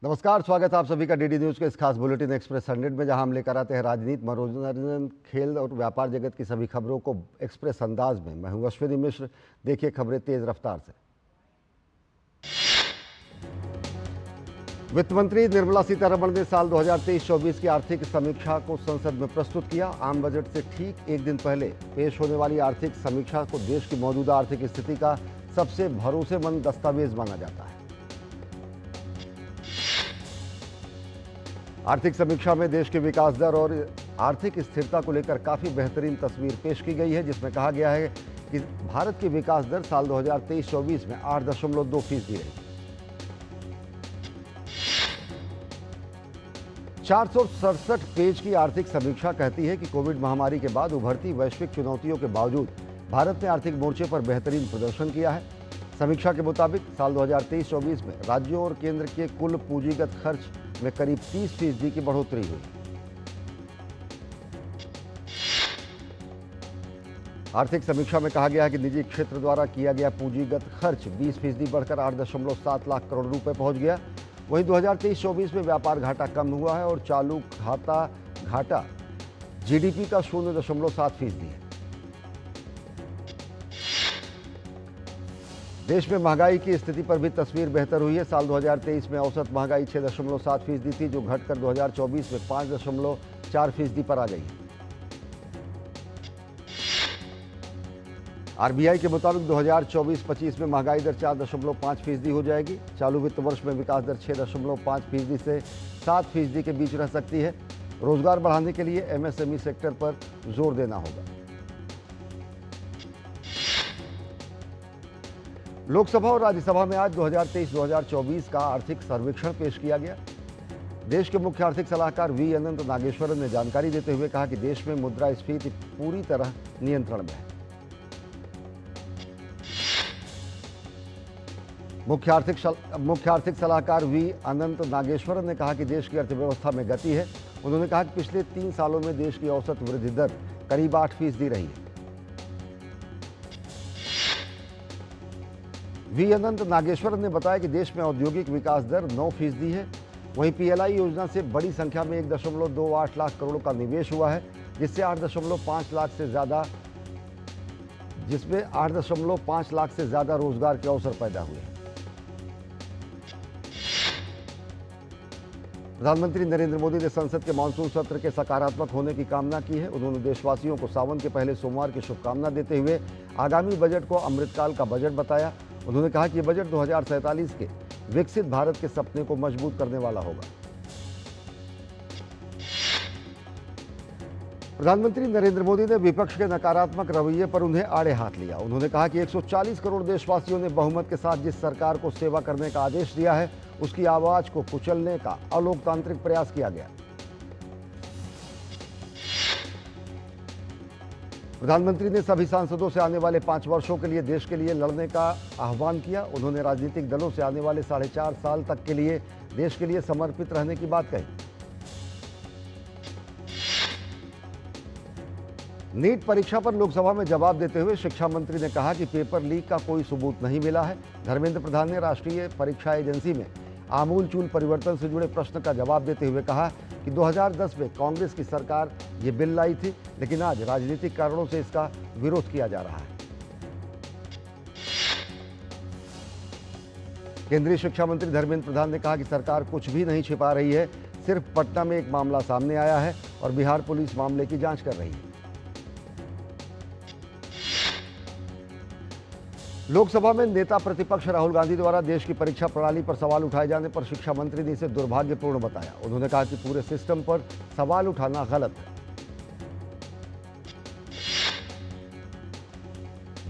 नमस्कार, स्वागत है आप सभी का डीडी न्यूज़ के इस खास बुलेटिन एक्सप्रेस 100 में, जहां हम लेकर आते हैं राजनीति, मनोरंजन, खेल और व्यापार जगत की सभी खबरों को एक्सप्रेस अंदाज में। मैं हूं अश्विनी मिश्र। देखिए खबरें तेज रफ्तार से। वित्त मंत्री निर्मला सीतारमण ने साल 2023-24 की आर्थिक समीक्षा को संसद में प्रस्तुत किया। आम बजट से ठीक एक दिन पहले पेश होने वाली आर्थिक समीक्षा को देश की मौजूदा आर्थिक स्थिति का सबसे भरोसेमंद दस्तावेज माना जाता है। आर्थिक समीक्षा में देश के विकास दर और आर्थिक स्थिरता को लेकर काफी बेहतरीन तस्वीर पेश की गई है, जिसमें कहा गया है कि भारत की विकास दर साल 2023-24 में 8.2% रही। 467 पेज की आर्थिक समीक्षा कहती है कि कोविड महामारी के बाद उभरती वैश्विक चुनौतियों के बावजूद भारत ने आर्थिक मोर्चे पर बेहतरीन प्रदर्शन किया है। समीक्षा के मुताबिक साल 2023-24 में राज्यों और केंद्र के कुल पूंजीगत खर्च में करीब 30% की बढ़ोतरी हुई। आर्थिक समीक्षा में कहा गया है कि निजी क्षेत्र द्वारा किया गया पूंजीगत खर्च 20% बढ़कर 8.7 लाख करोड़ रुपए पहुंच गया। वहीं 2023-24 में व्यापार घाटा कम हुआ है और चालू खाता घाटा जीडीपी का 0.7% है। देश में महंगाई की स्थिति पर भी तस्वीर बेहतर हुई है। साल 2023 में औसत महंगाई 6.7% थी, जो घटकर 2024 में 5.4% पर आ गई है। आरबीआई के मुताबिक 2024-25 में महंगाई दर 4.5% हो जाएगी। चालू वित्त वर्ष में विकास दर 6.5% से 7% के बीच रह सकती है। रोजगार बढ़ाने के लिए एमएसएमई सेक्टर पर जोर देना होगा। लोकसभा और राज्यसभा में आज 2023-2024 का आर्थिक सर्वेक्षण पेश किया गया। देश के मुख्य आर्थिक सलाहकार वी अनंत नागेश्वरन ने जानकारी देते हुए कहा कि देश में मुद्रास्फीति पूरी तरह नियंत्रण में है। मुख्य आर्थिक सलाहकार वी अनंत नागेश्वरन ने कहा कि देश की अर्थव्यवस्था में गति है। उन्होंने कहा कि पिछले 3 सालों में देश की औसत वृद्धि दर करीब 8% रही है। वी अनंत नागेश्वरन ने बताया कि देश में औद्योगिक विकास दर 9% है। वहीं पीएलआई योजना से बड़ी संख्या में 1.28 लाख करोड़ का निवेश हुआ है, जिसमें 8.5 लाख से ज्यादा रोजगार के अवसर पैदा हुए हैं। प्रधानमंत्री नरेंद्र मोदी ने संसद के मानसून सत्र के सकारात्मक होने की कामना की है। उन्होंने देशवासियों को सावन के पहले सोमवार की शुभकामना देते हुए आगामी बजट को अमृतकाल का बजट बताया। उन्होंने कहा कि यह बजट 2047 के विकसित भारत के सपने को मजबूत करने वाला होगा। प्रधानमंत्री नरेंद्र मोदी ने विपक्ष के नकारात्मक रवैये पर उन्हें आड़े हाथ लिया। उन्होंने कहा कि 140 करोड़ देशवासियों ने बहुमत के साथ जिस सरकार को सेवा करने का आदेश दिया है, उसकी आवाज को कुचलने का अलोकतांत्रिक प्रयास किया गया। प्रधानमंत्री ने सभी सांसदों से आने वाले 5 वर्षों के लिए देश के लिए लड़ने का आह्वान किया। उन्होंने राजनीतिक दलों से आने वाले 4.5 साल तक के लिए देश के लिए समर्पित रहने की बात कही। नीट परीक्षा पर लोकसभा में जवाब देते हुए शिक्षा मंत्री ने कहा कि पेपर लीक का कोई सबूत नहीं मिला है। धर्मेंद्र प्रधान ने राष्ट्रीय परीक्षा एजेंसी में आमूलचूल परिवर्तन से जुड़े प्रश्न का जवाब देते हुए कहा कि 2010 में कांग्रेस की सरकार ये बिल लाई थी, लेकिन आज राजनीतिक कारणों से इसका विरोध किया जा रहा है। केंद्रीय शिक्षा मंत्री धर्मेंद्र प्रधान ने कहा कि सरकार कुछ भी नहीं छिपा रही है। सिर्फ पटना में एक मामला सामने आया है और बिहार पुलिस मामले की जांच कर रही है। लोकसभा में नेता प्रतिपक्ष राहुल गांधी द्वारा देश की परीक्षा प्रणाली पर सवाल उठाए जाने पर शिक्षा मंत्री ने इसे दुर्भाग्यपूर्ण बताया। उन्होंने कहा कि पूरे सिस्टम पर सवाल उठाना गलत है।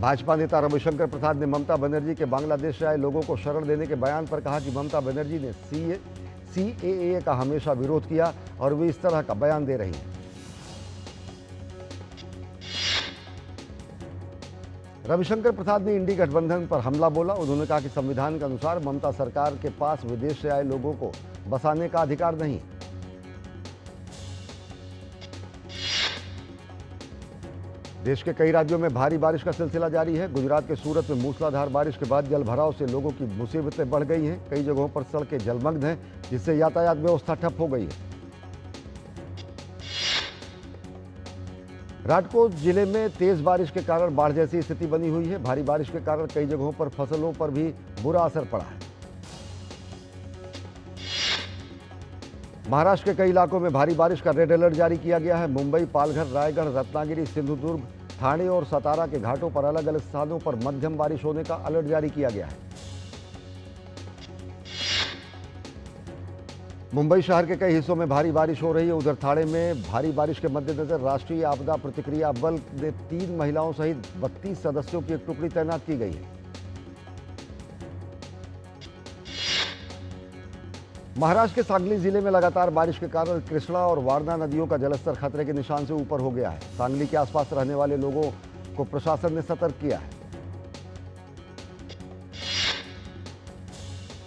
भाजपा नेता रविशंकर प्रसाद ने ममता बनर्जी के बांग्लादेश से आए लोगों को शरण देने के बयान पर कहा कि ममता बनर्जी ने सीएए का हमेशा विरोध किया और वे इस तरह का बयान दे रही हैं। रविशंकर प्रसाद ने इंडी गठबंधन पर हमला बोला। उन्होंने कहा कि संविधान के अनुसार ममता सरकार के पास विदेश से आए लोगों को बसाने का अधिकार नहीं। देश के कई राज्यों में भारी बारिश का सिलसिला जारी है। गुजरात के सूरत में मूसलाधार बारिश के बाद जल भराव से लोगों की मुसीबतें बढ़ गई हैं। कई जगहों पर सड़कें जलमग्न हैं, जिससे यातायात व्यवस्था ठप हो गई है। राजकोट जिले में तेज बारिश के कारण बाढ़ जैसी स्थिति बनी हुई है। भारी बारिश के कारण कई जगहों पर फसलों पर भी बुरा असर पड़ा है। महाराष्ट्र के कई इलाकों में भारी बारिश का रेड अलर्ट जारी किया गया है। मुंबई, पालघर, रायगढ़, रत्नागिरी, सिंधुदुर्ग, ठाणे और सतारा के घाटों पर अलग अलग स्थानों पर मध्यम बारिश होने का अलर्ट जारी किया गया है। मुंबई शहर के कई हिस्सों में भारी बारिश हो रही है। उधर ठाणे में भारी बारिश के मद्देनजर राष्ट्रीय आपदा प्रतिक्रिया बल ने 3 महिलाओं सहित 32 सदस्यों की एक टुकड़ी तैनात की गई है। महाराष्ट्र के सांगली जिले में लगातार बारिश के कारण कृष्णा और वारणा नदियों का जलस्तर खतरे के निशान से ऊपर हो गया है। सांगली के आसपास रहने वाले लोगों को प्रशासन ने सतर्क किया है।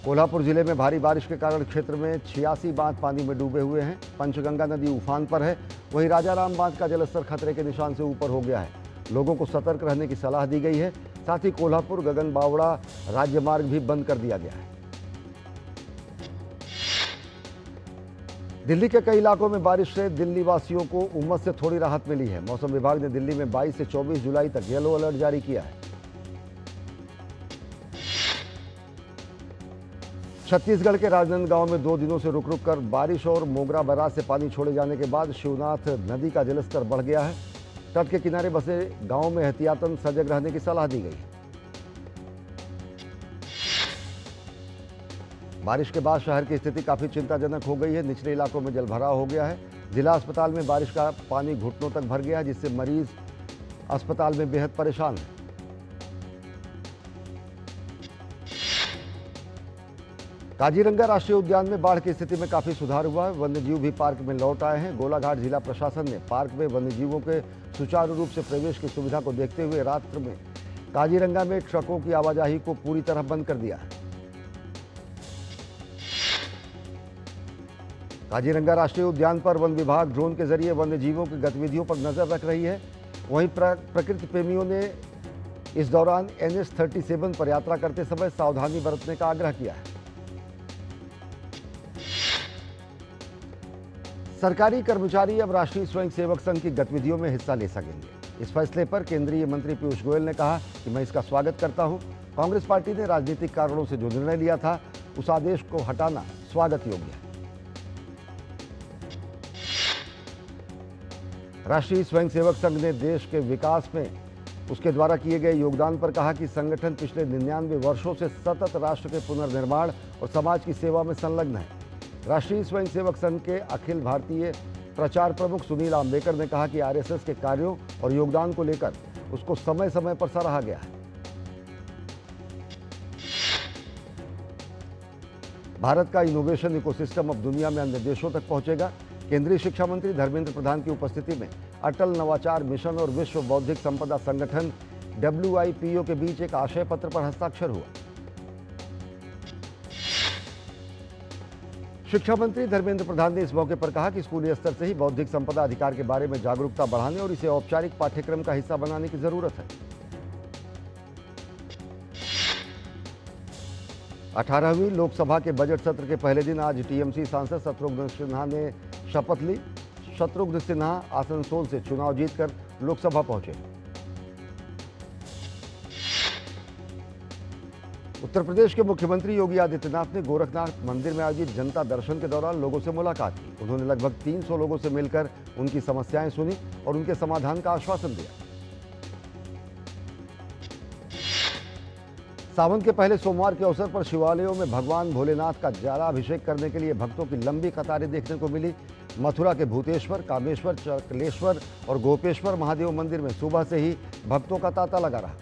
कोल्हापुर जिले में भारी बारिश के कारण क्षेत्र में 86 बांध पानी में डूबे हुए हैं। पंचगंगा नदी उफान पर है। वहीं राजाराम बांध का जलस्तर खतरे के निशान से ऊपर हो गया है। लोगों को सतर्क रहने की सलाह दी गई है। साथ ही कोल्हापुर गगन बावड़ा राज्य मार्ग भी बंद कर दिया गया है। दिल्ली के कई इलाकों में बारिश से दिल्ली वासियों को उमस से थोड़ी राहत मिली है। मौसम विभाग ने दिल्ली में 22 से 24 जुलाई तक येलो अलर्ट जारी किया है। छत्तीसगढ़ के राजनांदगांव में 2 दिनों से रुक रुक कर बारिश और मोगरा बैराज से पानी छोड़े जाने के बाद शिवनाथ नदी का जलस्तर बढ़ गया है। तट के किनारे बसे गांव में एहतियातन सजग रहने की सलाह दी गई है। बारिश के बाद शहर की स्थिति काफी चिंताजनक हो गई है। निचले इलाकों में जलभराव हो गया है। जिला अस्पताल में बारिश का पानी घुटनों तक भर गया है, जिससे मरीज अस्पताल में बेहद परेशान है। काजीरंगा राष्ट्रीय उद्यान में बाढ़ की स्थिति में काफी सुधार हुआ है। वन्यजीव भी पार्क में लौट आए हैं। गोलाघाट जिला प्रशासन ने पार्क में वन्यजीवों के सुचारू रूप से प्रवेश की सुविधा को देखते हुए रात्र में काजीरंगा में ट्रकों की आवाजाही को पूरी तरह बंद कर दिया है। काजीरंगा राष्ट्रीय उद्यान पर वन विभाग ड्रोन के जरिए वन्यजीवों की गतिविधियों पर नजर रख रही है। वहीं प्रकृति प्रेमियों ने इस दौरान NH-37 पर यात्रा करते समय सावधानी बरतने का आग्रह किया है। सरकारी कर्मचारी अब राष्ट्रीय स्वयंसेवक संघ की गतिविधियों में हिस्सा ले सकेंगे। इस फैसले पर केंद्रीय मंत्री पीयूष गोयल ने कहा कि मैं इसका स्वागत करता हूं। कांग्रेस पार्टी ने राजनीतिक कारणों से जो निर्णय लिया था, उस आदेश को हटाना स्वागत योग्य है। राष्ट्रीय स्वयंसेवक संघ ने देश के विकास में उसके द्वारा किए गए योगदान पर कहा कि संगठन पिछले 99 वर्षों से सतत राष्ट्र के पुनर्निर्माण और समाज की सेवा में संलग्न है। राष्ट्रीय स्वयंसेवक संघ के अखिल भारतीय प्रचार प्रमुख सुनील आम्बेकर ने कहा कि RSS के कार्यों और योगदान को लेकर उसको समय समय पर सराहा गया है। भारत का इनोवेशन इकोसिस्टम अब दुनिया में अन्य देशों तक पहुंचेगा। केंद्रीय शिक्षा मंत्री धर्मेंद्र प्रधान की उपस्थिति में अटल नवाचार मिशन और विश्व बौद्धिक संपदा संगठन WIPO के बीच एक आशय पत्र पर हस्ताक्षर हुआ। शिक्षा मंत्री धर्मेंद्र प्रधान ने इस मौके पर कहा कि स्कूली स्तर से ही बौद्धिक संपदा अधिकार के बारे में जागरूकता बढ़ाने और इसे औपचारिक पाठ्यक्रम का हिस्सा बनाने की जरूरत है। 18वीं लोकसभा के बजट सत्र के पहले दिन आज TMC सांसद शत्रुघ्न सिन्हा ने शपथ ली। शत्रुघ्न सिन्हा आसनसोल से चुनाव जीतकर लोकसभा पहुंचे। उत्तर प्रदेश के मुख्यमंत्री योगी आदित्यनाथ ने गोरखनाथ मंदिर में आयोजित जनता दर्शन के दौरान लोगों से मुलाकात की। उन्होंने लगभग 300 लोगों से मिलकर उनकी समस्याएं सुनी और उनके समाधान का आश्वासन दिया। सावन के पहले सोमवार के अवसर पर शिवालयों में भगवान भोलेनाथ का जलाभिषेक करने के लिए भक्तों की लंबी कतारें देखने को मिली। मथुरा के भूतेश्वर, कामेश्वर, चकलेश्वर और गोपेश्वर महादेव मंदिर में सुबह से ही भक्तों का तांता लगा रहा।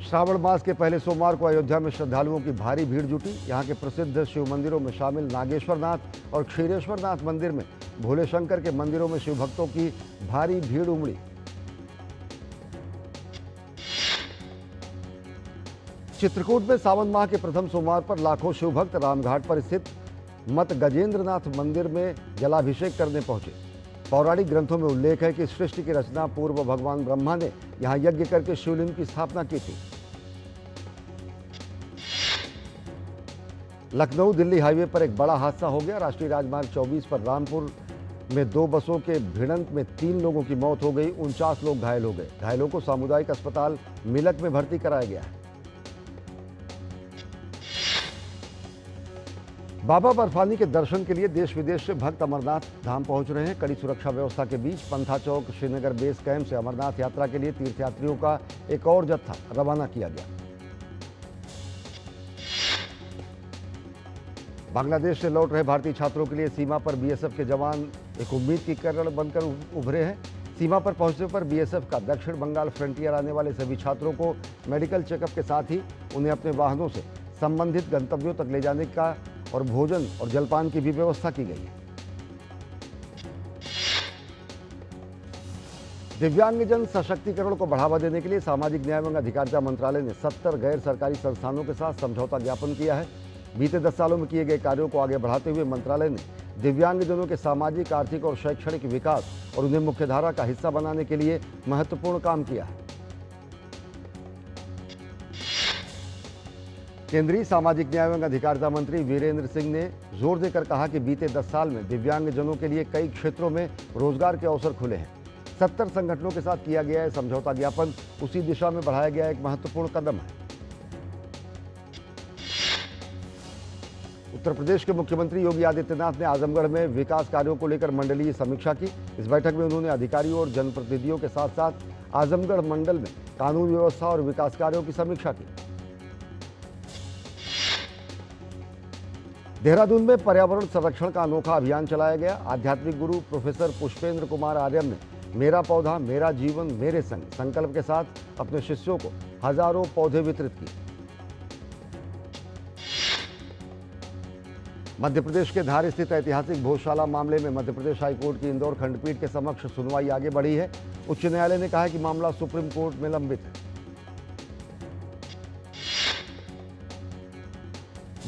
श्रावण मास के पहले सोमवार को अयोध्या में श्रद्धालुओं की भारी भीड़ जुटी। यहाँ के प्रसिद्ध शिव मंदिरों में शामिल नागेश्वरनाथ और क्षीरेश्वरनाथ मंदिर में भोले शंकर के मंदिरों में शिव भक्तों की भारी भीड़ उमड़ी। चित्रकूट में सावन माह के प्रथम सोमवार पर लाखों शिव भक्त रामघाट पर स्थित मत गजेंद्रनाथ मंदिर में जलाभिषेक करने पहुंचे। पौराणिक ग्रंथों में उल्लेख है कि सृष्टि की रचना पूर्व भगवान ब्रह्मा ने यहां यज्ञ करके शिवलिंग की स्थापना की थी। लखनऊ दिल्ली हाईवे पर एक बड़ा हादसा हो गया। राष्ट्रीय राजमार्ग 24 पर रामपुर में दो बसों के भिड़ंत में 3 लोगों की मौत हो गई, 49 लोग घायल हो गए। घायलों को सामुदायिक अस्पताल मिलक में भर्ती कराया गया है। बाबा बर्फानी के दर्शन के लिए देश विदेश से भक्त अमरनाथ धाम पहुंच रहे हैं। कड़ी सुरक्षा व्यवस्था के बीच पंथा चौक श्रीनगर बेस कैंप से अमरनाथ यात्रा के लिए तीर्थयात्रियों का एक और जत्था रवाना किया गया। बांग्लादेश से लौट रहे भारतीय छात्रों के लिए सीमा पर बीएसएफ के जवान एक उम्मीद की किरण बनकर उभरे हैं। सीमा पर पहुंचने पर बीएसएफ का दक्षिण बंगाल फ्रंटियर आने वाले सभी छात्रों को मेडिकल चेकअप के साथ ही उन्हें अपने वाहनों से संबंधित गंतव्यों तक ले जाने का और भोजन और जलपान की भी व्यवस्था की गई है। दिव्यांगजन सशक्तिकरण को बढ़ावा देने के लिए सामाजिक न्याय एवं अधिकारिता मंत्रालय ने 70 गैर सरकारी संस्थानों के साथ समझौता ज्ञापन किया है। बीते 10 सालों में किए गए कार्यों को आगे बढ़ाते हुए मंत्रालय ने दिव्यांगजनों के सामाजिक, आर्थिक और शैक्षणिक विकास और उन्हें मुख्यधारा का हिस्सा बनाने के लिए महत्वपूर्ण काम किया है। केंद्रीय सामाजिक न्याय एवं अधिकारिता मंत्री वीरेंद्र सिंह ने जोर देकर कहा कि बीते 10 साल में दिव्यांगजनों के लिए कई क्षेत्रों में रोजगार के अवसर खुले हैं। 70 संगठनों के साथ किया गया है समझौता ज्ञापन उसी दिशा में बढ़ाया गया एक महत्वपूर्ण कदम है। उत्तर प्रदेश के मुख्यमंत्री योगी आदित्यनाथ ने आजमगढ़ में विकास कार्यों को लेकर मंडलीय समीक्षा की। इस बैठक में उन्होंने अधिकारियों और जनप्रतिनिधियों के साथ साथ आजमगढ़ मंडल में कानून व्यवस्था और विकास कार्यों की समीक्षा की। देहरादून में पर्यावरण संरक्षण का अनोखा अभियान चलाया गया। आध्यात्मिक गुरु प्रोफेसर पुष्पेंद्र कुमार आर्यन ने मेरा पौधा मेरा जीवन मेरे संग संकल्प के साथ अपने शिष्यों को हजारों पौधे वितरित किए। मध्य प्रदेश के धार स्थित ऐतिहासिक भोजशाला मामले में मध्य प्रदेश हाईकोर्ट की इंदौर खंडपीठ के समक्ष सुनवाई आगे बढ़ी है। उच्च न्यायालय ने कहा है कि मामला सुप्रीम कोर्ट में लंबित है।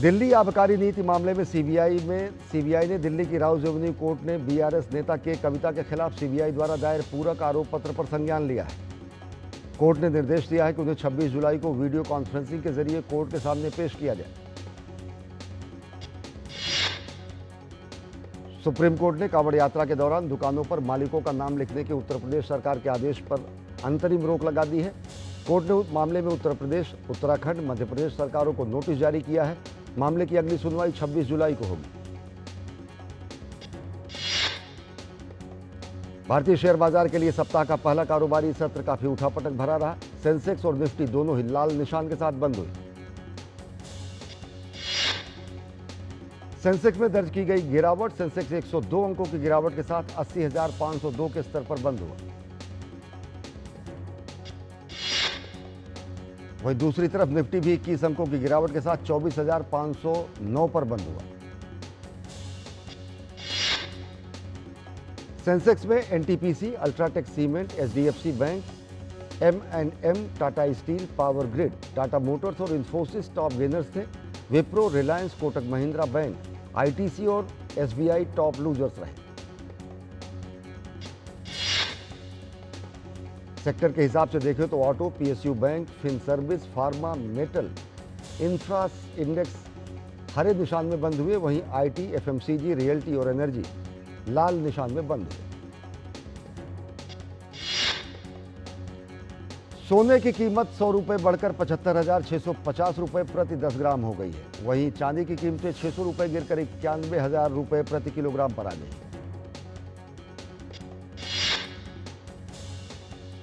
दिल्ली आबकारी नीति मामले में सीबीआई ने दिल्ली की राउज एवेन्यू कोर्ट ने बीआरएस नेता के कविता के खिलाफ सीबीआई द्वारा दायर पूरक आरोप पत्र पर संज्ञान लिया है। कोर्ट ने निर्देश दिया है कि उन्हें 26 जुलाई को वीडियो कॉन्फ्रेंसिंग के जरिए कोर्ट के सामने पेश किया जाए। सुप्रीम कोर्ट ने कांवड़ यात्रा के दौरान दुकानों पर मालिकों का नाम लिखने के उत्तर प्रदेश सरकार के आदेश पर अंतरिम रोक लगा दी है। कोर्ट ने उस मामले में उत्तर प्रदेश, उत्तराखंड, मध्य प्रदेश सरकारों को नोटिस जारी किया है। मामले की अगली सुनवाई 26 जुलाई को होगी। भारतीय शेयर बाजार के लिए सप्ताह का पहला कारोबारी सत्र काफी उठापटक भरा रहा। सेंसेक्स और निफ्टी दोनों ही लाल निशान के साथ बंद हुए। सेंसेक्स में दर्ज की गई गिरावट, सेंसेक्स 102 अंकों की गिरावट के साथ 80,502 के स्तर पर बंद हुआ। वहीं दूसरी तरफ निफ्टी भी 21 अंकों की गिरावट के साथ 24,509 पर बंद हुआ। सेंसेक्स में एनटीपीसी, अल्ट्राटेक सीमेंट, एचडीएफसी बैंक, एम&एम, Tata steel, power grid, Tata motors और इंफोसिस टॉप गेनर्स थे। विप्रो, रिलायंस, कोटक महिंद्रा बैंक, आईटीसी और एसबीआई टॉप लूजर्स रहे। सेक्टर के हिसाब से देखें तो auto, PSU bank, fin service, pharma, metal, infra index हरे निशान में बंद हुए। वहीं आईटी, एफएमसीजी, रियल्टी और एनर्जी लाल निशान में बंद हुए। सोने की कीमत 100 रुपये बढ़कर 75,650 रुपये प्रति 10 ग्राम हो गई है। वहीं चांदी की कीमतें 600 रुपये गिरकर 91,000 रुपये प्रति किलोग्राम पर आ गई।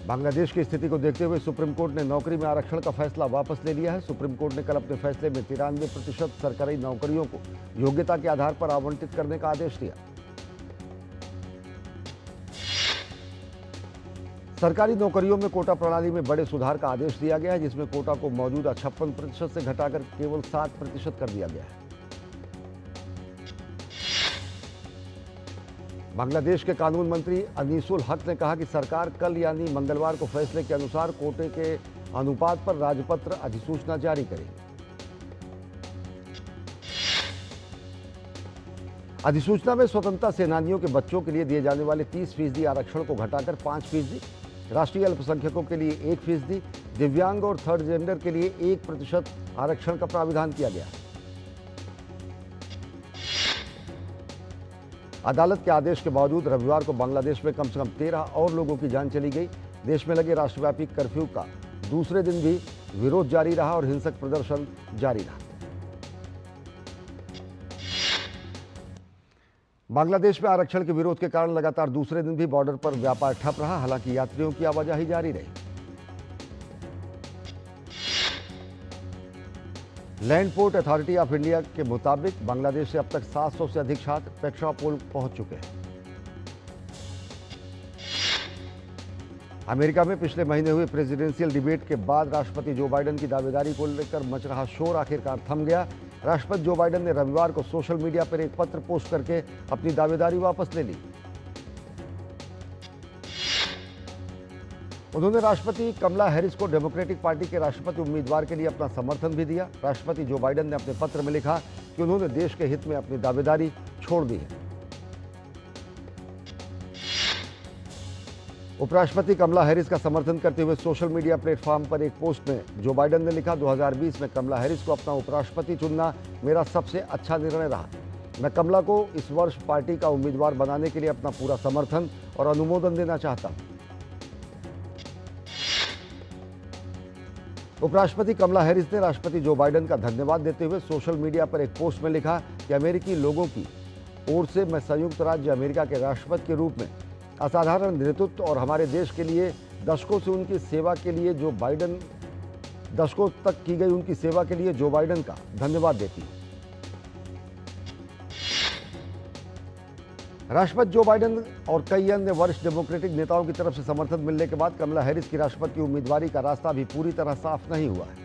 बांग्लादेश की स्थिति को देखते हुए सुप्रीम कोर्ट ने नौकरी में आरक्षण का फैसला वापस ले लिया है। सुप्रीम कोर्ट ने कल अपने फैसले में 93% सरकारी नौकरियों को योग्यता के आधार पर आवंटित करने का आदेश दिया। सरकारी नौकरियों में कोटा प्रणाली में बड़े सुधार का आदेश दिया गया है, जिसमें कोटा को मौजूदा 56% से घटाकर केवल 7% कर दिया गया है। बांग्लादेश के कानून मंत्री अनीसुल हक ने कहा कि सरकार कल यानी मंगलवार को फैसले के अनुसार कोटे के अनुपात पर राजपत्र अधिसूचना जारी करेगी। अधिसूचना में स्वतंत्रता सेनानियों के बच्चों के लिए दिए जाने वाले 30% आरक्षण को घटाकर 5%, राष्ट्रीय अल्पसंख्यकों के लिए 1%, दिव्यांग और थर्ड जेंडर के लिए 1% आरक्षण का प्राविधान किया गया है। अदालत के आदेश के बावजूद रविवार को बांग्लादेश में कम से कम 13 और लोगों की जान चली गई। देश में लगे राष्ट्रव्यापी कर्फ्यू का दूसरे दिन भी विरोध जारी रहा और हिंसक प्रदर्शन जारी रहा। बांग्लादेश में आरक्षण के विरोध के कारण लगातार दूसरे दिन भी बॉर्डर पर व्यापार ठप रहा, हालांकि यात्रियों की आवाजाही जारी रही। Land port authority of India के मुताबिक बांग्लादेश से अब तक 700 से अधिक छात्र पेट्रापोल पहुंच चुके हैं। अमेरिका में पिछले महीने हुए प्रेसिडेंशियल डिबेट के बाद राष्ट्रपति जो बाइडेन की दावेदारी को लेकर मच रहा शोर आखिरकार थम गया। राष्ट्रपति जो बाइडेन ने रविवार को सोशल मीडिया पर एक पत्र पोस्ट करके अपनी दावेदारी वापस ले ली। उन्होंने राष्ट्रपति कमला हैरिस को डेमोक्रेटिक पार्टी के राष्ट्रपति उम्मीदवार के लिए अपना समर्थन भी दिया। राष्ट्रपति जो बाइडेन ने अपने पत्र में लिखा कि उन्होंने देश के हित में अपनी दावेदारी छोड़ दी है। उपराष्ट्रपति कमला हैरिस का समर्थन करते हुए सोशल मीडिया प्लेटफॉर्म पर एक पोस्ट में जो बाइडेन ने लिखा, 2020 में कमला हैरिस को अपना उपराष्ट्रपति चुनना मेरा सबसे अच्छा निर्णय रहा। मैं कमला को इस वर्ष पार्टी का उम्मीदवार बनाने के लिए अपना पूरा समर्थन और अनुमोदन देना चाहता हूं। उपराष्ट्रपति कमला हैरिस ने राष्ट्रपति जो बाइडेन का धन्यवाद देते हुए सोशल मीडिया पर एक पोस्ट में लिखा कि अमेरिकी लोगों की ओर से मैं संयुक्त राज्य अमेरिका के राष्ट्रपति के रूप में असाधारण नेतृत्व और हमारे देश के लिए दशकों से उनकी सेवा के लिए दशकों तक की गई उनकी सेवा के लिए जो बाइडेन का धन्यवाद देती हूं। राष्ट्रपति जो बाइडेन और कई अन्य वरिष्ठ डेमोक्रेटिक नेताओं की तरफ से समर्थन मिलने के बाद कमला हैरिस की राष्ट्रपति उम्मीदवारी का रास्ता अभी पूरी तरह साफ नहीं हुआ है।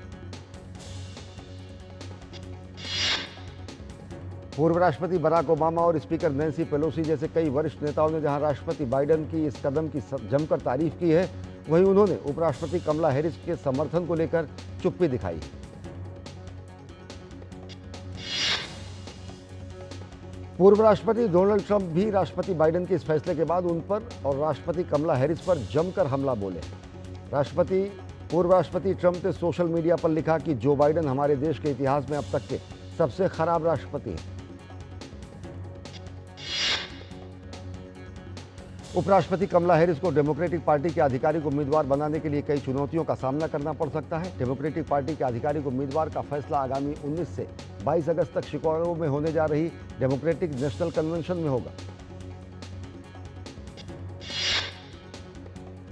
पूर्व राष्ट्रपति बराक ओबामा और स्पीकर नैन्सी पेलोसी जैसे कई वरिष्ठ नेताओं ने जहां राष्ट्रपति बाइडेन की इस कदम की जमकर तारीफ की है, वहीं उन्होंने उपराष्ट्रपति कमला हैरिस के समर्थन को लेकर चुप्पी दिखाई है। पूर्व राष्ट्रपति डोनाल्ड ट्रंप भी राष्ट्रपति बाइडेन के इस फैसले के बाद उन पर और राष्ट्रपति कमला हैरिस पर जमकर हमला बोले। पूर्व राष्ट्रपति ट्रंप ने सोशल मीडिया पर लिखा कि जो बाइडेन हमारे देश के इतिहास में अब तक के सबसे खराब राष्ट्रपति हैं। उपराष्ट्रपति कमला हैरिस को डेमोक्रेटिक पार्टी के आधिकारिक उम्मीदवार बनाने के लिए कई चुनौतियों का सामना करना पड़ सकता है। डेमोक्रेटिक पार्टी के आधिकारिक उम्मीदवार का फैसला आगामी 19 से 22 अगस्त तक शिकागो में होने जा रही डेमोक्रेटिक नेशनल कन्वेंशन में होगा।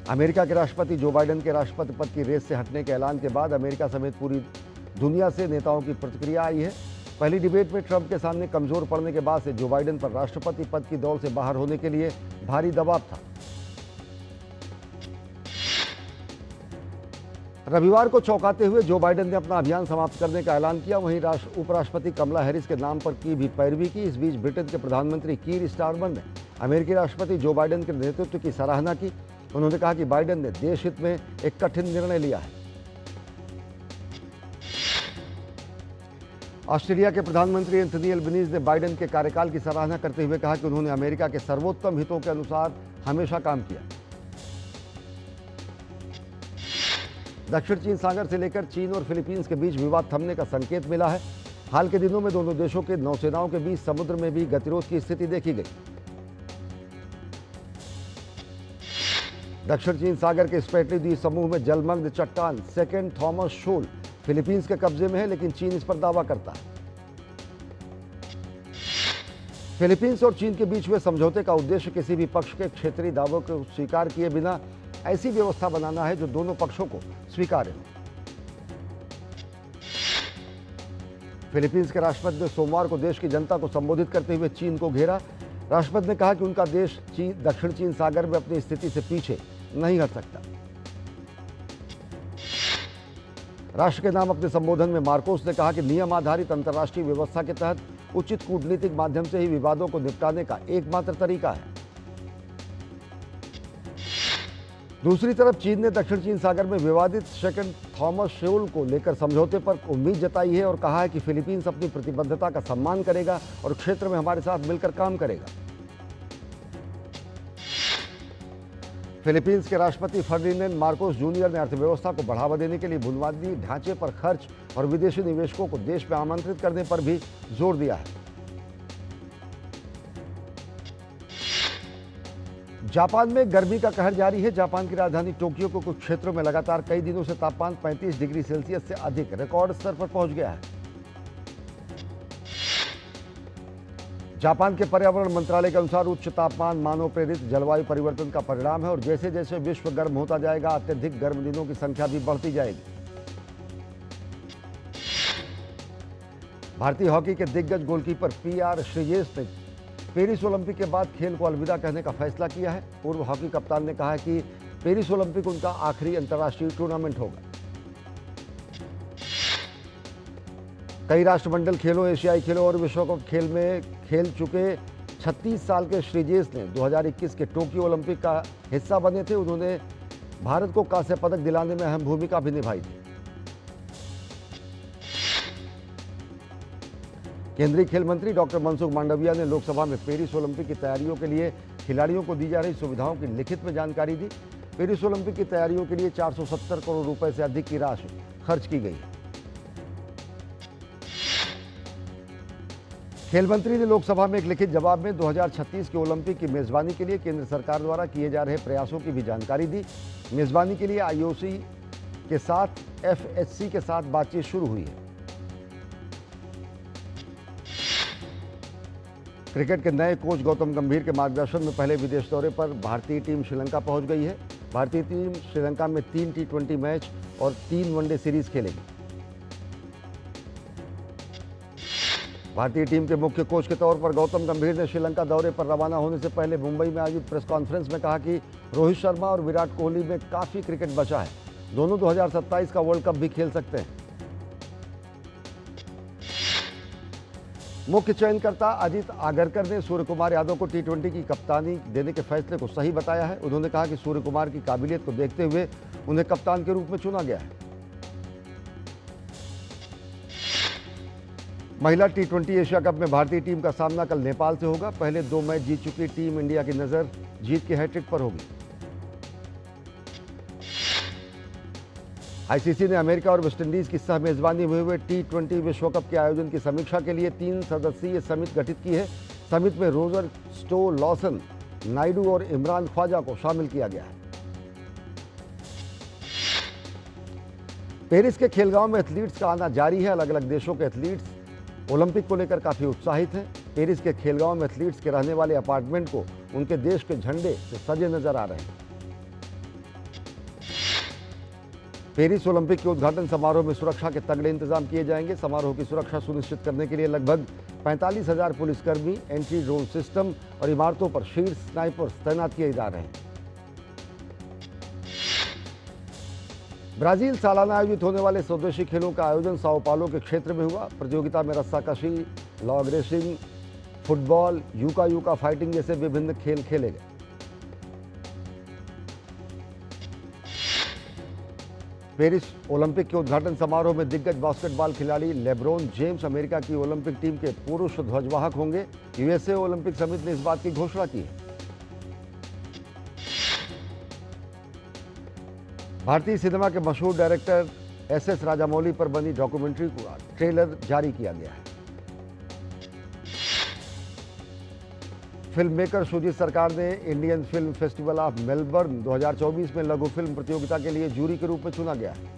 अमेरिका के राष्ट्रपति जो बाइडेन के राष्ट्रपति पद की रेस से हटने के ऐलान के बाद अमेरिका समेत पूरी दुनिया से नेताओं की प्रतिक्रिया आई है। पहली डिबेट में ट्रंप के सामने कमजोर पड़ने के बाद से जो बाइडेन पर राष्ट्रपति पद की दौड़ से बाहर होने के लिए भारी दबाव था। रविवार को चौंकाते हुए जो बाइडेन ने अपना अभियान समाप्त करने का ऐलान किया। वहीं उपराष्ट्रपति कमला हैरिस के नाम पर की भी पैरवी की। इस बीच ब्रिटेन के प्रधानमंत्री कीर स्टारमर ने अमेरिकी राष्ट्रपति जो बाइडेन के नेतृत्व की सराहना की। उन्होंने कहा कि बाइडेन ने देश हित में एक कठिन निर्णय लिया है। ऑस्ट्रेलिया के प्रधानमंत्री एंथनी एल्बनीज ने बाइडेन के कार्यकाल की सराहना करते हुए कहा कि उन्होंने अमेरिका के सर्वोत्तम हितों के अनुसार हमेशा काम किया। दक्षिण चीन सागर से लेकर चीन और फिलीपींस के बीच विवाद थमने का संकेत मिला है। हाल के दिनों में दोनों देशों के नौसेनाओं के बीच समुद्र में भी गतिरोध की स्थिति देखी गई। दक्षिण चीन सागर के स्पेटली द्वीप समूह में जलमग्न चट्टान सेकेंड थॉमस शोल फिलीपींस के कब्जे में है, लेकिन चीन इस पर दावा करता है। फिलीपींस और चीन के बीच हुए समझौते का उद्देश्य किसी भी पक्ष के क्षेत्रीय दावों को स्वीकार किए बिना ऐसी व्यवस्था बनाना है जो दोनों पक्षों को स्वीकार्य हो। फिलीपींस के राष्ट्रपति ने सोमवार को देश की जनता को संबोधित करते हुए चीन को घेरा। राष्ट्रपति ने कहा कि उनका देश दक्षिण चीन सागर में अपनी स्थिति से पीछे नहीं हट सकता। राष्ट्र के नाम अपने संबोधन में मार्कोस ने कहा कि नियम आधारित अंतर्राष्ट्रीय व्यवस्था के तहत उचित कूटनीतिक माध्यम से ही विवादों को निपटाने का एकमात्र तरीका है। दूसरी तरफ चीन ने दक्षिण चीन सागर में विवादित सेकेंड थॉमस शेउल को लेकर समझौते पर उम्मीद जताई है और कहा है कि फिलीपींस अपनी प्रतिबद्धता का सम्मान करेगा और क्षेत्र में हमारे साथ मिलकर काम करेगा। फिलीपींस के राष्ट्रपति फर्डिनेंड मार्कोस जूनियर ने अर्थव्यवस्था को बढ़ावा देने के लिए बुनियादी ढांचे पर खर्च और विदेशी निवेशकों को देश में आमंत्रित करने पर भी जोर दिया है। जापान में गर्मी का कहर जारी है। जापान की राजधानी टोक्यो के कुछ क्षेत्रों में लगातार कई दिनों से तापमान 35 डिग्री सेल्सियस से अधिक रिकॉर्ड स्तर पर पहुंच गया है। जापान के पर्यावरण मंत्रालय के अनुसार उच्च तापमान मानव प्रेरित जलवायु परिवर्तन का परिणाम है और जैसे जैसे विश्व गर्म होता जाएगा अत्यधिक गर्म दिनों की संख्या भी बढ़ती जाएगी। भारतीय हॉकी के दिग्गज गोलकीपर पीआर श्रीजेश ने पेरिस ओलंपिक के बाद खेल को अलविदा कहने का फैसला किया है। पूर्व हॉकी कप्तान ने कहा है कि पेरिस ओलंपिक उनका आखिरी अंतर्राष्ट्रीय टूर्नामेंट होगा। कई राष्ट्रमंडल खेलों, एशियाई खेलों और विश्व कप खेल में खेल चुके 36 साल के श्रीजेश ने 2021 के टोक्यो ओलंपिक का हिस्सा बने थे। उन्होंने भारत को कांस्य पदक दिलाने में अहम भूमिका भी निभाई थी। केंद्रीय खेल मंत्री डॉक्टर मनसुख मांडविया ने लोकसभा में पेरिस ओलंपिक की तैयारियों के लिए खिलाड़ियों को दी जा रही सुविधाओं की लिखित में जानकारी दी। पेरिस ओलंपिक की तैयारियों के लिए 470 करोड़ रुपए से अधिक की राशि खर्च की गई है। खेल मंत्री ने लोकसभा में एक लिखित जवाब में 2036 के ओलंपिक की मेजबानी के लिए केंद्र सरकार द्वारा किए जा रहे प्रयासों की भी जानकारी दी। मेजबानी के लिए आईओसी के साथ एफएचसी के साथ बातचीत शुरू हुई है। क्रिकेट के नए कोच गौतम गंभीर के मार्गदर्शन में पहले विदेश दौरे पर भारतीय टीम श्रीलंका पहुंच गई है। भारतीय टीम श्रीलंका में 3 टी20 मैच और 3 वनडे सीरीज खेलेगी। भारतीय टीम के मुख्य कोच के तौर पर गौतम गंभीर ने श्रीलंका दौरे पर रवाना होने से पहले मुंबई में आयोजित प्रेस कॉन्फ्रेंस में कहा कि रोहित शर्मा और विराट कोहली में काफी क्रिकेट बचा है। दोनों 2027 का वर्ल्ड कप भी खेल सकते हैं। मुख्य चयनकर्ता अजित आगरकर ने सूर्य कुमार यादव को टी20 की कप्तानी देने के फैसले को सही बताया है। उन्होंने कहा कि सूर्य कुमार की काबिलियत को देखते हुए उन्हें कप्तान के रूप में चुना गया है। महिला टी20 एशिया कप में भारतीय टीम का सामना कल नेपाल से होगा। पहले 2 मैच जीत चुकी टीम इंडिया की नजर जीत के हैट्रिक पर होगी। आईसीसी ने अमेरिका और वेस्टइंडीज की सह मेजबानी में हुए टी20 विश्व कप के आयोजन की समीक्षा के लिए 3 सदस्यीय समिति गठित की है। समिति में रोजर स्टो लॉसन, नायडू और इमरान ख्वाजा को शामिल किया गया है। पेरिस के खेलगांव में एथलीट्स का आना जारी है। अलग अलग देशों के एथलीट्स ओलंपिक को लेकर काफी उत्साहित हैं। पेरिस के खेलगांव में एथलीट्स के रहने वाले अपार्टमेंट को उनके देश के झंडे से सजे नजर आ रहे हैं। पेरिस ओलंपिक के उद्घाटन समारोह में सुरक्षा के तगड़े इंतजाम किए जाएंगे। समारोह की सुरक्षा सुनिश्चित करने के लिए लगभग 45,000 पुलिसकर्मी, एंटी ड्रोन सिस्टम और इमारतों पर शीर्ष स्नाइपर्स तैनात किए जा रहे हैं। ब्राजील सालाना आयोजित होने वाले स्वदेशी खेलों का आयोजन साओ पाउलो के क्षेत्र में हुआ। प्रतियोगिता में रस्साकशी, लॉग रेसिंग, फुटबॉल, यूका यूका फाइटिंग जैसे विभिन्न खेल खेले गए। पेरिस ओलंपिक के उद्घाटन समारोह में दिग्गज बास्केटबॉल खिलाड़ी लेब्रोन जेम्स अमेरिका की ओलंपिक टीम के पुरुष ध्वजवाहक होंगे। यूएसए ओलंपिक समिति ने इस बात की घोषणा की है। भारतीय सिनेमा के मशहूर डायरेक्टर एस राजामौली पर बनी डॉक्यूमेंट्री का ट्रेलर जारी किया गया है। फिल्म मेकर सुजीत सरकार ने Indian film festival of Melbourne 2024 में लघु फिल्म प्रतियोगिता के लिए जूरी के रूप में चुना गया है।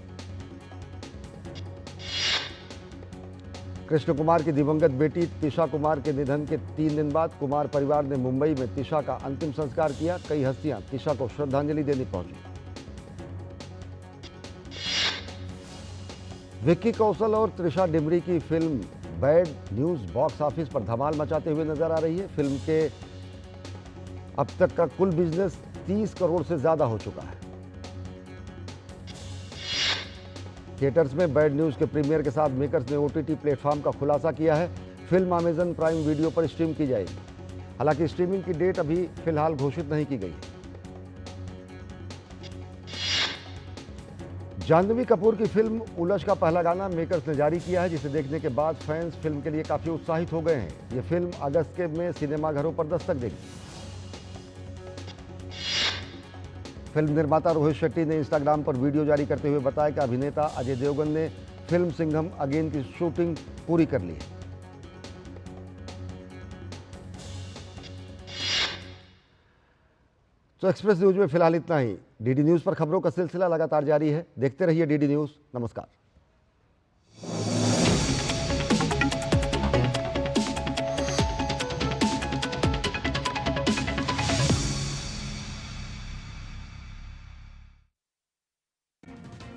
कृष्ण कुमार की दिवंगत बेटी तिशा कुमार के निधन के 3 दिन बाद कुमार परिवार ने मुंबई में तिशा का अंतिम संस्कार किया। कई हस्तियां तिशा को श्रद्धांजलि देने पहुंची। विक्की कौशल और त्रिशा डिमरी की film bad news box office पर धमाल मचाते हुए नजर आ रही है। फिल्म के अब तक का कुल बिजनेस 30 करोड़ से ज्यादा हो चुका है। थिएटर्स में बैड न्यूज के प्रीमियर के साथ मेकर्स ने ओटीटी प्लेटफॉर्म का खुलासा किया है। फिल्म अमेजन प्राइम वीडियो पर स्ट्रीम की जाएगी। हालांकि स्ट्रीमिंग की डेट अभी फिलहाल घोषित नहीं की गई है। जाह्नवी कपूर की फिल्म उलझ का पहला गाना मेकर्स ने जारी किया है, जिसे देखने के बाद फैंस फिल्म के लिए काफी उत्साहित हो गए हैं। ये फिल्म अगस्त के में सिनेमाघरों पर दस्तक देगी। फिल्म निर्माता रोहित शेट्टी ने इंस्टाग्राम पर वीडियो जारी करते हुए बताया कि अभिनेता अजय देवगन ने फिल्म सिंघम अगेन की शूटिंग पूरी कर ली है। तो एक्सप्रेस न्यूज में फिलहाल इतना ही। डीडी न्यूज पर खबरों का सिलसिला लगातार जारी है। देखते रहिए डीडी न्यूज। नमस्कार।